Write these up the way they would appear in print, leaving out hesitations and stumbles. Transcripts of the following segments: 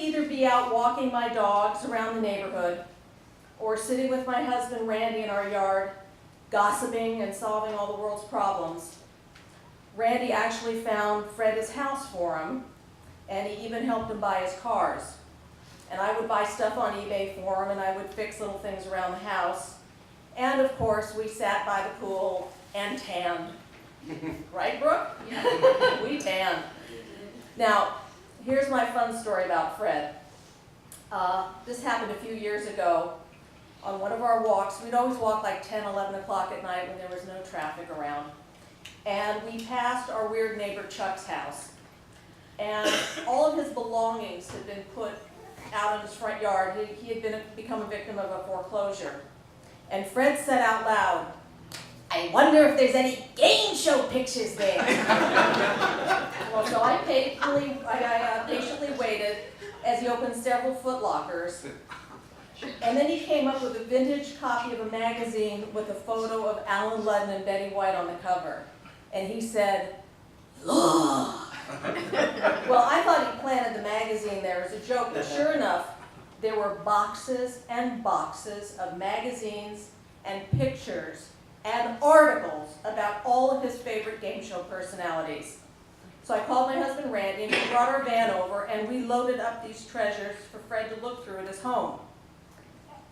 either be out walking my dogs around the neighborhood or sitting with my husband Randy in our yard, gossiping and solving all the world's problems. Randy actually found Fred his house for him, and he even helped him buy his cars. And I would buy stuff on eBay for him, and I would fix little things around the house. And of course, we sat by the pool and tanned. Right, Brooke? Yeah. We tanned. Now, here's my fun story about Fred. This happened a few years ago on one of our walks. We'd always walk like 10, 11 o'clock at night when there was no traffic around. And we passed our weird neighbor Chuck's house. And all of his belongings had been put out in his front yard. He had become a victim of a foreclosure. And Fred said out loud, "I wonder if there's any game show pictures there." Well, so I patiently waited as he opened several Foot Lockers. And then he came up with a vintage copy of a magazine with a photo of Alan Ludden and Betty White on the cover. And he said, "Look." Well, I thought he planted the magazine there as a joke, but sure enough, there were boxes and boxes of magazines and pictures and articles about all of his favorite game show personalities. So I called my husband Randy, and we brought our van over, and we loaded up these treasures for Fred to look through at his home.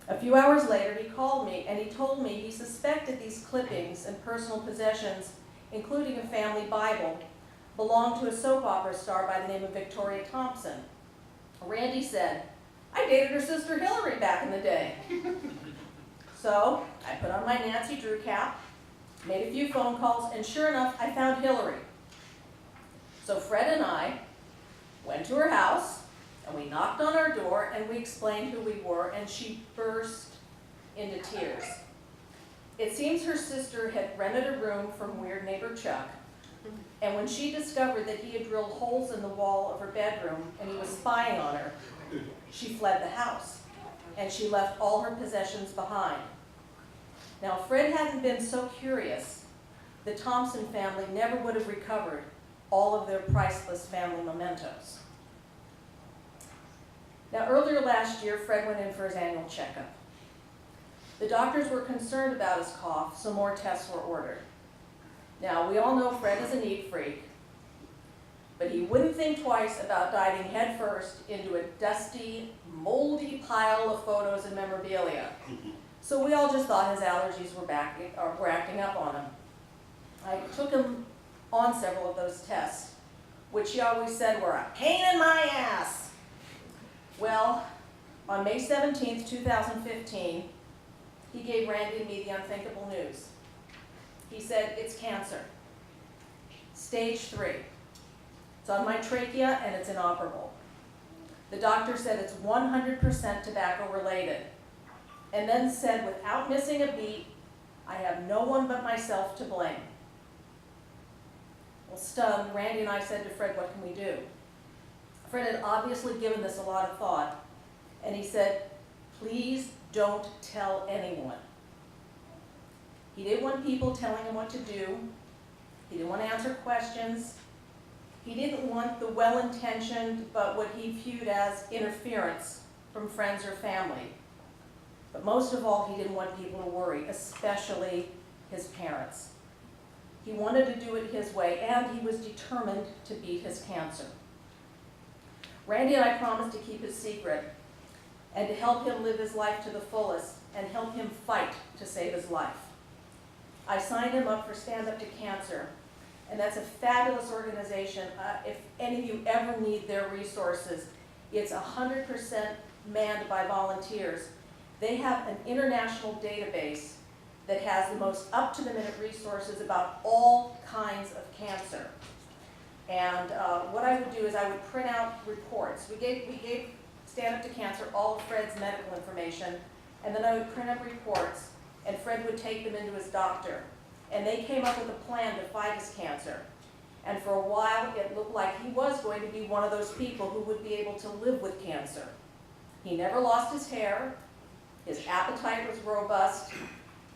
A few hours later, he called me, and he told me he suspected these clippings and personal possessions, including a family Bible, belonged to a soap opera star by the name of Victoria Thompson. Randy said, "I dated her sister Hillary back in the day." So I put on my Nancy Drew cap, made a few phone calls, and sure enough, I found Hillary. So Fred and I went to her house, and we knocked on our door, and we explained who we were, and she burst into tears. It seems her sister had rented a room from weird neighbor Chuck, and when she discovered that he had drilled holes in the wall of her bedroom and he was spying on her, she fled the house, and she left all her possessions behind. Now, if Fred hadn't been so curious, the Thompson family never would have recovered all of their priceless family mementos. Now, earlier last year, Fred went in for his annual checkup. The doctors were concerned about his cough, so more tests were ordered. Now, we all know Fred is a neat freak, but he wouldn't think twice about diving headfirst into a dusty, moldy pile of photos and memorabilia. So we all just thought his allergies were acting up on him. I took him on several of those tests, which he always said were a pain in my ass. Well, on May 17th, 2015, he gave Randy and me the unthinkable news. He said, "It's cancer, stage 3. It's on my trachea and it's inoperable." The doctor said it's 100% tobacco related, and then said without missing a beat, "I have no one but myself to blame." Well, stunned, Randy and I said to Fred, "What can we do?" Fred had obviously given this a lot of thought, and he said, "Please don't tell anyone." He didn't want people telling him what to do. He didn't want to answer questions. He didn't want the well-intentioned, but what he viewed as interference from friends or family. But most of all, he didn't want people to worry, especially his parents. He wanted to do it his way, and he was determined to beat his cancer. Randy and I promised to keep his secret and to help him live his life to the fullest and help him fight to save his life. I signed him up for Stand Up to Cancer, and that's a fabulous organization. If any of you ever need their resources, it's 100% manned by volunteers. They have an international database that has the most up-to-the-minute resources about all kinds of cancer. And what I would do is I would print out reports. We gave Stand Up to Cancer all of Fred's medical information, and then I would print up reports, and Fred would take them into his doctor. And they came up with a plan to fight his cancer. And for a while, it looked like he was going to be one of those people who would be able to live with cancer. He never lost his hair, his appetite was robust,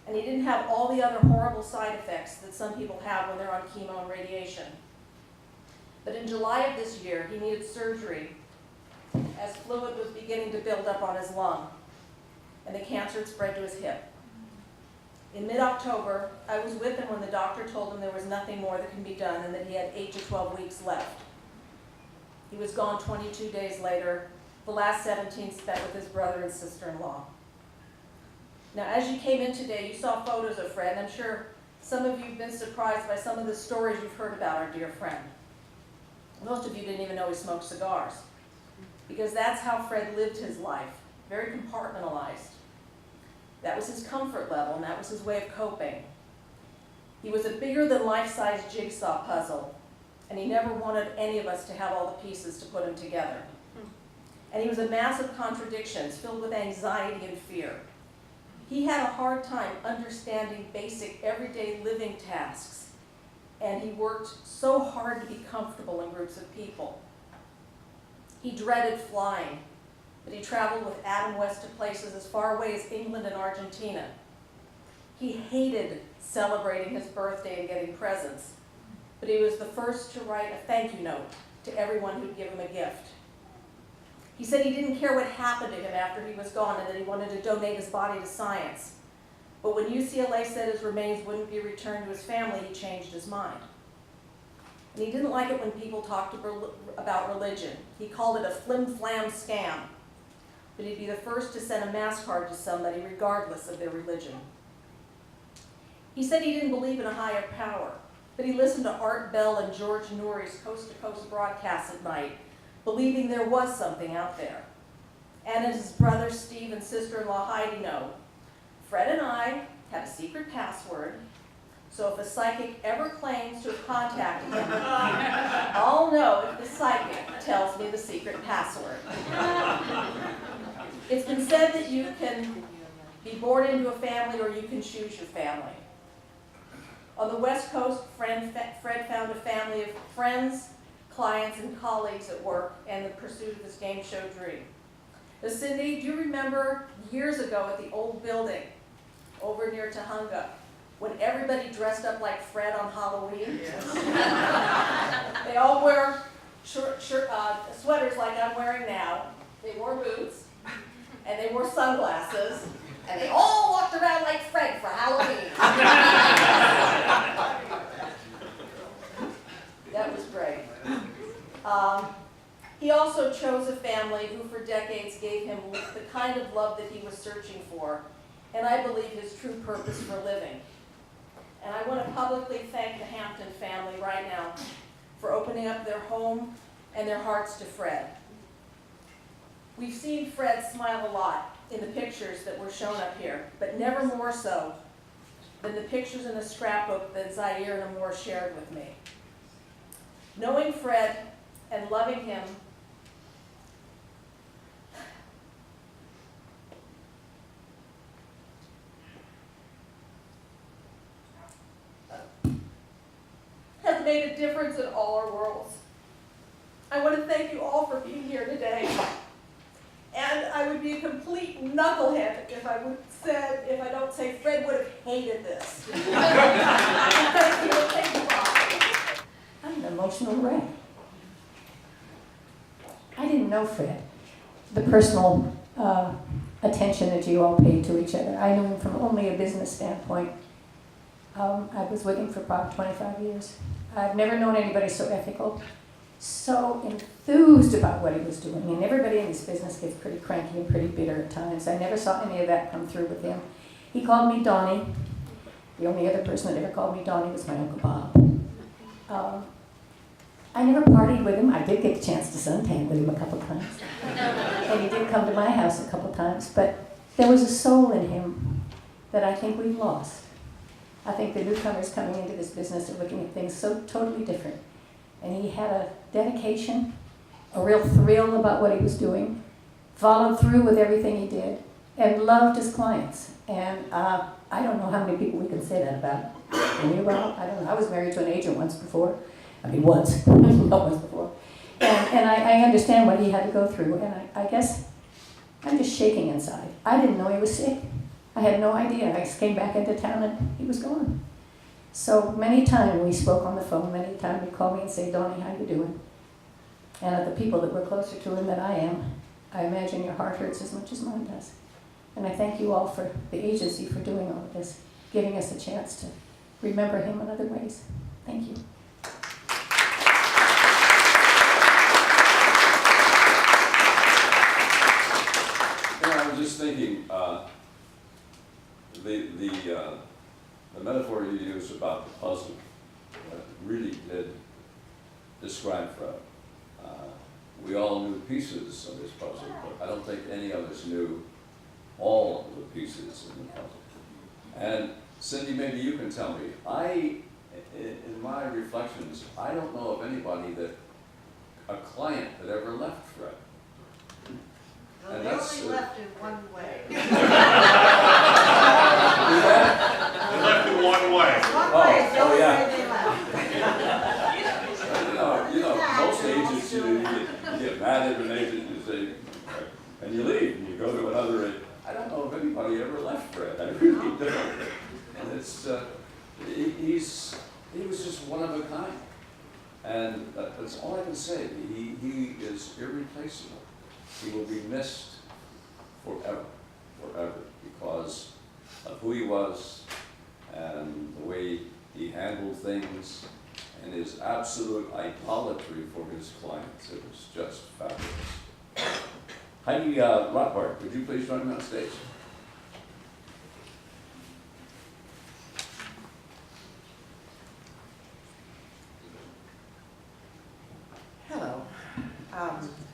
and he didn't have all the other horrible side effects that some people have when they're on chemo and radiation. But in July of this year, he needed surgery as fluid was beginning to build up on his lung, and the cancer had spread to his hip. In mid-October, I was with him when the doctor told him there was nothing more that can be done and that he had 8 to 12 weeks left. He was gone 22 days later, the last 17 spent with his brother and sister-in-law. Now, as you came in today, you saw photos of Fred, and I'm sure some of you have been surprised by some of the stories you've heard about our dear friend. Most of you didn't even know he smoked cigars, because that's how Fred lived his life, very compartmentalized. That was his comfort level, and that was his way of coping. He was a bigger-than-life-size jigsaw puzzle, and he never wanted any of us to have all the pieces to put him together. And he was a mass of contradictions, filled with anxiety and fear. He had a hard time understanding basic, everyday living tasks, and he worked so hard to be comfortable in groups of people. He dreaded flying, but he traveled with Adam West to places as far away as England and Argentina. He hated celebrating his birthday and getting presents, but he was the first to write a thank you note to everyone who'd give him a gift. He said he didn't care what happened to him after he was gone and that he wanted to donate his body to science. But when UCLA said his remains wouldn't be returned to his family, he changed his mind. And he didn't like it when people talked about religion. He called it a flim-flam scam. But he'd be the first to send a mass card to somebody regardless of their religion. He said he didn't believe in a higher power, but he listened to Art Bell and George Noory's coast-to-coast broadcasts at night, believing there was something out there. And as his brother Steve and sister-in-law Heidi know, Fred and I have a secret password, so if a psychic ever claims to have contacted him, I'll know if the psychic tells me the secret password. It's been said that you can be born into a family or you can choose your family. On the West Coast, Fred found a family of friends, clients, and colleagues at work and the pursuit of his game show dream. Now, Cindy, do you remember years ago at the old building over near Tahunga when everybody dressed up like Fred on Halloween? Yes. They all wear sweaters like I'm wearing now. They wore boots, and they wore sunglasses, and they all walked around like Fred for Halloween. That was great. He also chose a family who for decades gave him the kind of love that he was searching for, and I believe his true purpose for living. And I want to publicly thank the Hampton family right now for opening up their home and their hearts to Fred. We've seen Fred smile a lot in the pictures that were shown up here, but never more so than the pictures in the scrapbook that Zaire and Amor shared with me. Knowing Fred and loving him has made a difference in all our worlds. I want to thank you all for being here today. And I would be a complete knucklehead if I don't say Fred would have hated this. Thank you, Bob. I'm an emotional wreck. I didn't know Fred, the personal attention that you all paid to each other. I knew him from only a business standpoint. I was with him for about 25 years. I've never known anybody so ethical, so enthused about what he was doing. And everybody in this business gets pretty cranky and pretty bitter at times. I never saw any of that come through with him. He called me Donnie. The only other person that ever called me Donnie was my Uncle Bob. I never partied with him. I did get the chance to suntan with him a couple times. And he did come to my house a couple times. But there was a soul in him that I think we've lost. I think the newcomers coming into this business are looking at things so totally different. And he had a dedication, a real thrill about what he was doing, followed through with everything he did, and loved his clients. And I don't know how many people we can say that about. And I don't know. I was married to an agent once before. I mean, once. Not once before. And I understand what he had to go through. And I guess I'm just shaking inside. I didn't know he was sick. I had no idea. I just came back into town and he was gone. So many times we spoke on the phone. Many times he'd call me and say, Donnie, how you doing? And of the people that were closer to him than I am, I imagine your heart hurts as much as mine does. And I thank you all for the agency for doing all of this, giving us a chance to remember him in other ways. Thank you. I was just thinking, the metaphor you used about the puzzle really did describe Fred. We all knew pieces of this puzzle, but I don't think any of us knew all of the pieces in the puzzle. And Cindy, maybe you can tell me, in my reflections, I don't know of anybody that a client that ever left Fred. Well, And they that's, only left in one way. They left in one way. One way is the only yeah. way they left. You know, most agents, you get mad at an agent, you say, and you leave, and you go to another agent. I don't know if anybody ever left Fred. I really don't. And it's, he was just one of a kind. And that's all I can say. He is irreplaceable. He will be missed forever, because of who he was and the way he handled things and his absolute idolatry for his clients. It was just fabulous. Heidi Rothbard, would you please join me on stage? Hello.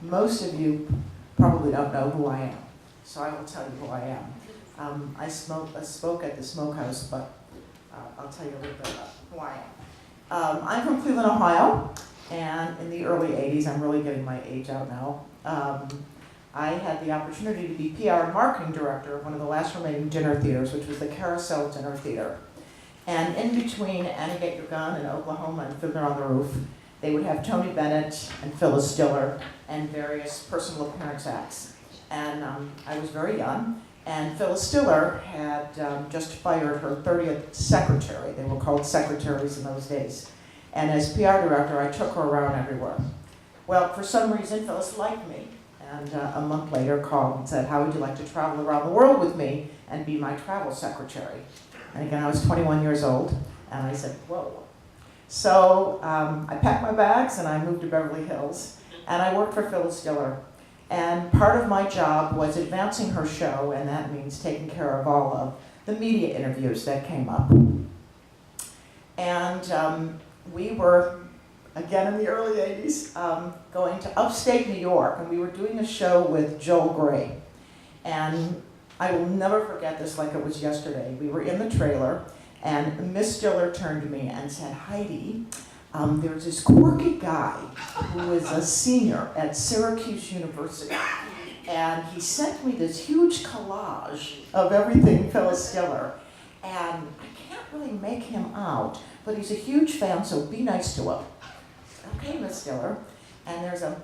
Most of you probably don't know who I am, so I will tell you who I am. I spoke at the Smokehouse, but I'll tell you a little bit about who I am. I'm from Cleveland, Ohio, and in the early 80s, I'm really getting my age out now, I had the opportunity to be PR and marketing director of one of the last remaining dinner theaters, which was the Carousel Dinner Theater. And in between Annie Get Your Gun in Oklahoma and Fiddler on the Roof, they would have Tony Bennett and Phyllis Diller and various personal appearance acts. And I was very young, and Phyllis Diller had just fired her 30th secretary. They were called secretaries in those days. And as PR director, I took her around everywhere. Well, for some reason, Phyllis liked me, and a month later called and said, how would you like to travel around the world with me and be my travel secretary? And again, I was 21 years old, and I said, whoa. So I packed my bags and I moved to Beverly Hills, and I worked for Phyllis Diller. And part of my job was advancing her show, and that means taking care of all of the media interviews that came up. And we were, again in the early 80s, going to upstate New York, and we were doing a show with Joel Grey. And I will never forget this like it was yesterday. We were in the trailer, and Miss Diller turned to me and said, Heidi, there's this quirky guy who is a senior at Syracuse University, and he sent me this huge collage of everything Phyllis Diller, and I can't really make him out, but he's a huge fan, so be nice to him. Okay, Miss Diller. And there's a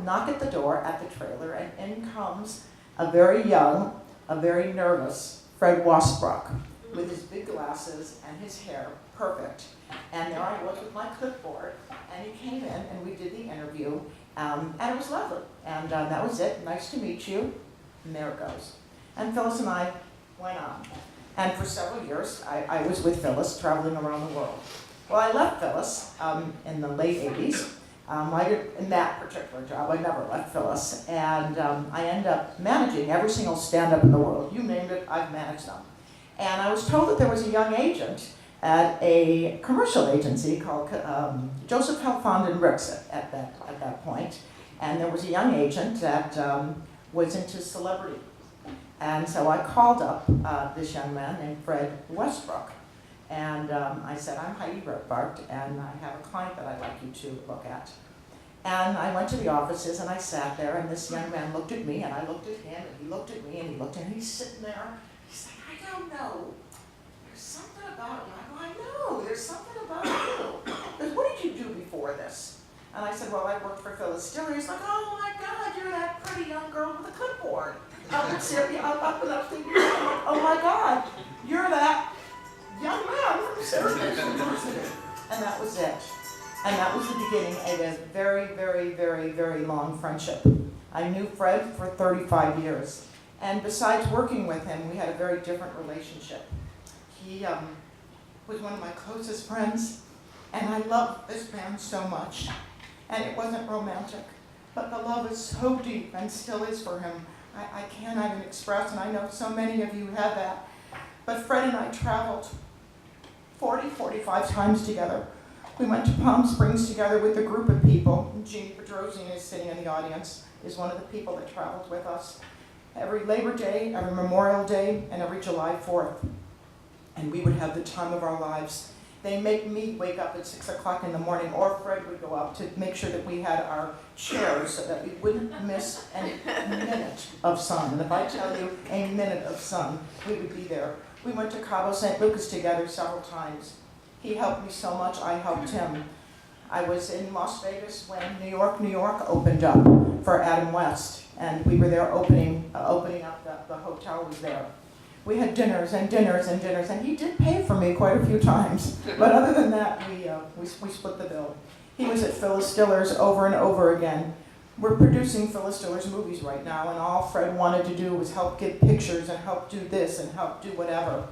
knock at the door at the trailer, and in comes a very young, a very nervous Fred Wostbrock with his big glasses and his hair perfect. And there I was with my clipboard, and he came in and we did the interview, and it was lovely. And that was it. Nice to meet you. And there it goes. And Phyllis and I went on. And for several years, I was with Phyllis, traveling around the world. Well, I left Phyllis in the late 80s. In that particular job, I never left Phyllis. And I ended up managing every single stand-up in the world. You named it, I've managed them. And I was told that there was a young agent at a commercial agency called Joseph Halfond and Ricks at that point. And there was a young agent that was into celebrity. And so I called up this young man named Fred Wostbrock. And I said, I'm Heidi Rothbard, and I have a client that I'd like you to look at. And I went to the offices, and I sat there, and this young man looked at me, and I looked at him, and he looked at me, and he looked at me, and he's sitting there. He's like, I don't know. There's something about you. I go, I know, there's something about you. He goes, what did you do before this? And I said, well, I worked for Phyllis Diller. He's like, oh my God, you're that pretty young girl with a clipboard. Up in Syria, up and upstate New York. I'm like, oh my God, you're that young man from Syracuse University. And that was it. And that was the beginning of a very, very, very, very long friendship. I knew Fred for 35 years. And besides working with him, we had a very different relationship. He was one of my closest friends, and I loved this man so much. And it wasn't romantic, but the love is so deep and still is for him. I can't even express, and I know so many of you have that. But Fred and I traveled 45 times together. We went to Palm Springs together with a group of people. Jeannie Bedrosian is sitting in the audience, is one of the people that traveled with us. Every Labor Day, every Memorial Day, and every July 4th. And we would have the time of our lives. They make me wake up at 6 o'clock in the morning, or Fred would go up to make sure that we had our chairs so that we wouldn't miss a minute of sun. And if I tell you a minute of sun, we would be there. We went to Cabo San Lucas together several times. He helped me so much, I helped him. I was in Las Vegas when New York opened up for Adam West, and we were there opening up, the hotel was there. We had dinners and dinners and dinners, and he did pay for me quite a few times. But other than that, we split the bill. He was at Phyllis Stiller's over and over again. We're producing Phyllis Stiller's movies right now, and all Fred wanted to do was help get pictures and help do this and help do whatever.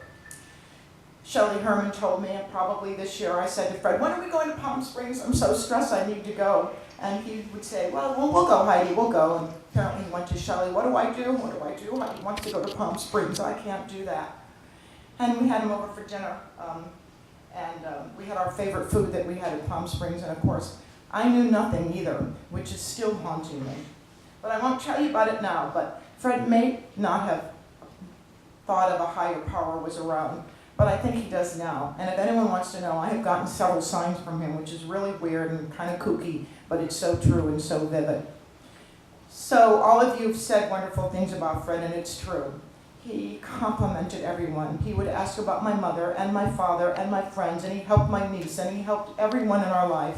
Shelley Herman told me, and probably this year, I said to Fred, when are we going to Palm Springs? I'm so stressed, I need to go. And he would say, well, we'll go, Heidi, we'll go. And apparently he went to Shelley, what do I do? What do I do? Heidi wants to go to Palm Springs. I can't do that. And we had him over for dinner. We had our favorite food that we had at Palm Springs. And of course, I knew nothing either, which is still haunting me. But I won't tell you about it now. But Fred may not have thought of a higher power was around. But I think he does now. And if anyone wants to know, I have gotten several signs from him, which is really weird and kind of kooky, but it's so true and so vivid. So all of you have said wonderful things about Fred, and it's true. He complimented everyone. He would ask about my mother and my father and my friends, and he helped my niece, and he helped everyone in our life.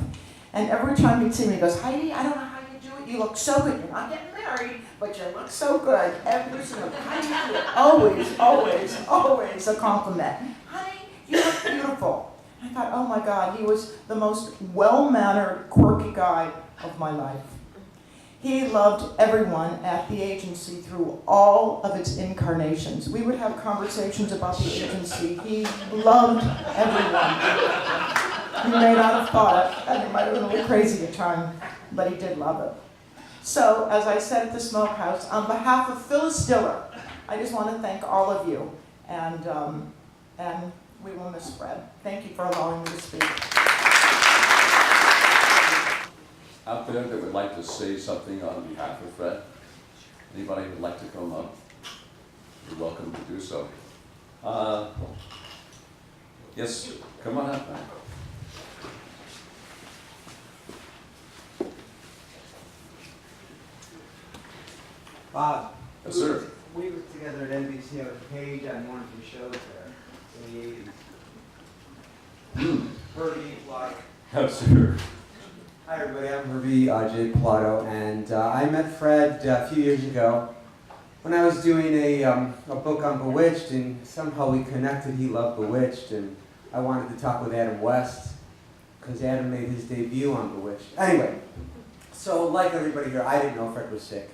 And every time he'd see me, he goes, Heidi, I don't know how you do it. You look so good. You're not getting married, but you look so good. Every single time. How do you do it? Always, always, always a compliment. Honey, you look beautiful. I thought, oh my God, he was the most well-mannered, quirky guy of my life. He loved everyone at the agency through all of its incarnations. We would have conversations about the agency. He loved everyone. He may not have thought it, and it might have been a little crazy at times, but he did love it. So, as I said at the Smokehouse, on behalf of Phyllis Stiller, I just want to thank all of you, and we will miss Fred. Thank you for allowing me to speak. Out there that would like to say something on behalf of Fred? Anybody would like to come up? You're welcome to do so. Yes, come on up, man. Bob. Yes, sir. We were together at NBC. I was Paige on one of your shows there in the 80s. Herbie, like. Yes, sir. Hi, everybody. I'm Herbie J. Pilato, and I met Fred a few years ago when I was doing a book on Bewitched, and somehow we connected. He loved Bewitched, and I wanted to talk with Adam West because Adam made his debut on Bewitched. Anyway, so like everybody here, I didn't know Fred was sick.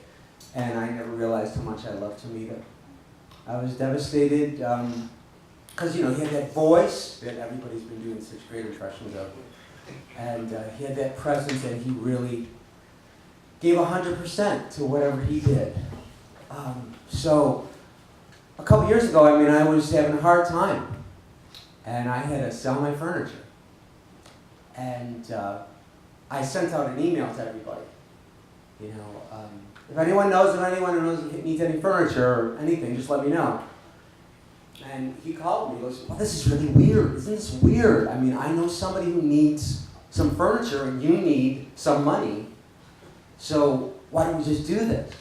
And I never realized how much I loved him either. I was devastated because, you know, he had that voice that everybody's been doing such great impressions of. And he had that presence that he really gave 100% to whatever he did. So a couple years ago, I mean, I was having a hard time. And I had to sell my furniture. And I sent out an email to everybody. You know, if anyone knows of anyone who needs any furniture or anything, just let me know. And he called me. He goes, well, this is really weird. Isn't this weird? I mean, I know somebody who needs some furniture and you need some money. So why don't we just do this?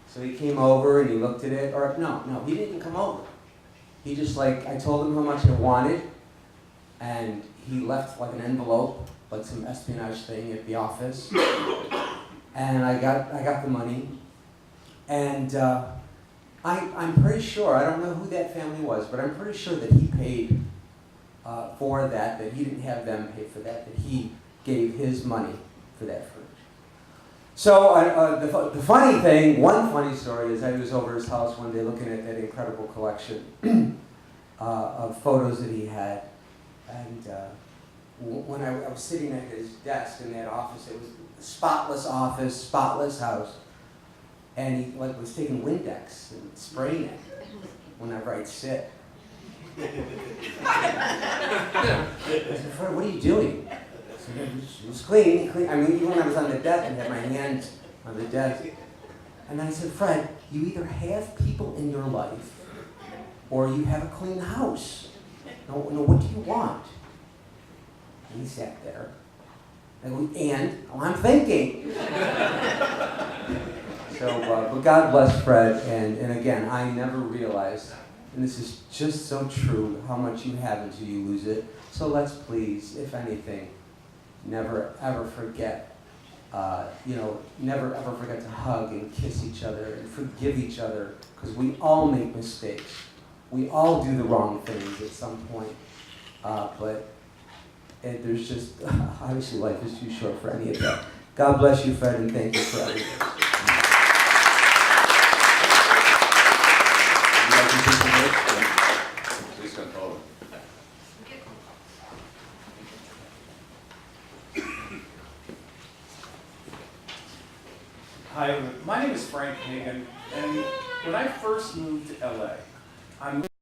So he came over and he looked at it. Or no, he didn't even come over. He just I told him how much I wanted. And he left like an envelope, like some espionage thing at the office. And I got the money, and I'm pretty sure, I don't know who that family was, but I'm pretty sure that he paid for that he didn't have them pay for that he gave his money for that furniture. So the funny thing, one funny story is I was over his house one day looking at that incredible collection of photos that he had, and when I was sitting at his desk in that office, it was a spotless office, spotless house, and he like was taking Windex and spraying it whenever I'd sit. I said, Fred, what are you doing? I said, it was clean. I mean, even when I was on the desk, I had my hand on the desk. And I said, Fred, you either have people in your life or you have a clean house. No, what do you want? And he sat there. And I'm thinking. So, but God bless Fred. And again, I never realized, and this is just so true, how much you have until you lose it. So let's please, if anything, never ever forget, never ever forget to hug and kiss each other and forgive each other, because we all make mistakes. We all do the wrong things at some point, but there's just, obviously life is too short for any of that. God bless you, Fred, and thank you for everything. Please come forward. Hi, my name is Frank Hagan, and when I first moved to LA, I moved